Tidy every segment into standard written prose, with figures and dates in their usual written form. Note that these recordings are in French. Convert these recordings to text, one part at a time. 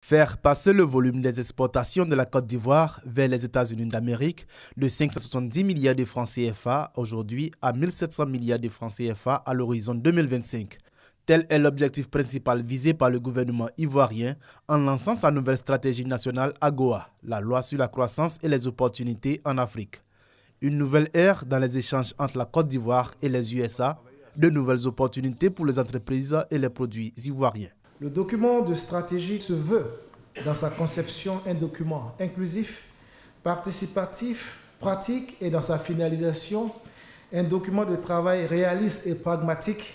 Faire passer le volume des exportations de la Côte d'Ivoire vers les États-Unis d'Amérique de 570 milliards de francs CFA aujourd'hui à 1700 milliards de francs CFA à l'horizon 2025. Tel est l'objectif principal visé par le gouvernement ivoirien en lançant sa nouvelle stratégie nationale AGOA, la loi sur la croissance et les opportunités en Afrique. Une nouvelle ère dans les échanges entre la Côte d'Ivoire et les USA, de nouvelles opportunités pour les entreprises et les produits ivoiriens. Le document de stratégie se veut, dans sa conception, un document inclusif, participatif, pratique et dans sa finalisation, un document de travail réaliste et pragmatique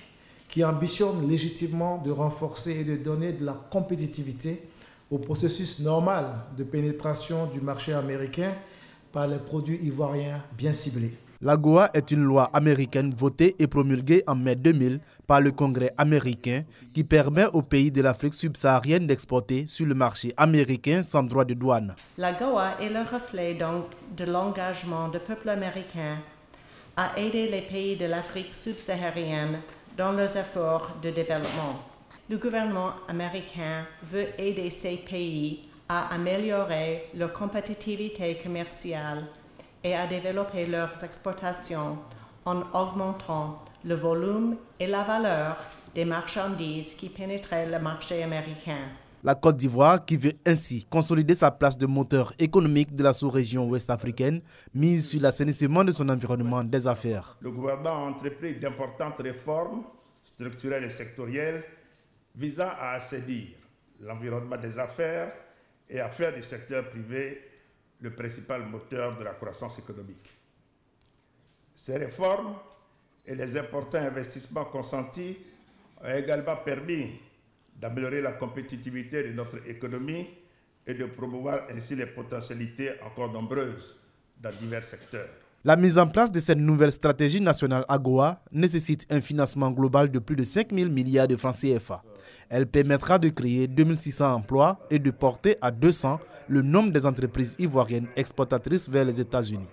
qui ambitionne légitimement de renforcer et de donner de la compétitivité au processus normal de pénétration du marché américain par les produits ivoiriens bien ciblés. L'AGOA est une loi américaine votée et promulguée en mai 2000 par le Congrès américain qui permet aux pays de l'Afrique subsaharienne d'exporter sur le marché américain sans droit de douane. L'AGOA est le reflet donc de l'engagement du peuple américain à aider les pays de l'Afrique subsaharienne dans leurs efforts de développement. Le gouvernement américain veut aider ces pays à améliorer leur compétitivité commerciale et à développer leurs exportations en augmentant le volume et la valeur des marchandises qui pénétraient le marché américain. La Côte d'Ivoire, qui veut ainsi consolider sa place de moteur économique de la sous-région ouest-africaine, mise sur l'assainissement de son environnement des affaires. Le gouvernement a entrepris d'importantes réformes structurelles et sectorielles visant à assainir l'environnement des affaires et à faire du secteur privé le principal moteur de la croissance économique. Ces réformes et les importants investissements consentis ont également permis d'améliorer la compétitivité de notre économie et de promouvoir ainsi les potentialités encore nombreuses dans divers secteurs. La mise en place de cette nouvelle stratégie nationale AGOA nécessite un financement global de plus de 5 000 milliards de francs CFA. Elle permettra de créer 2600 emplois et de porter à 200 le nombre des entreprises ivoiriennes exportatrices vers les États-Unis.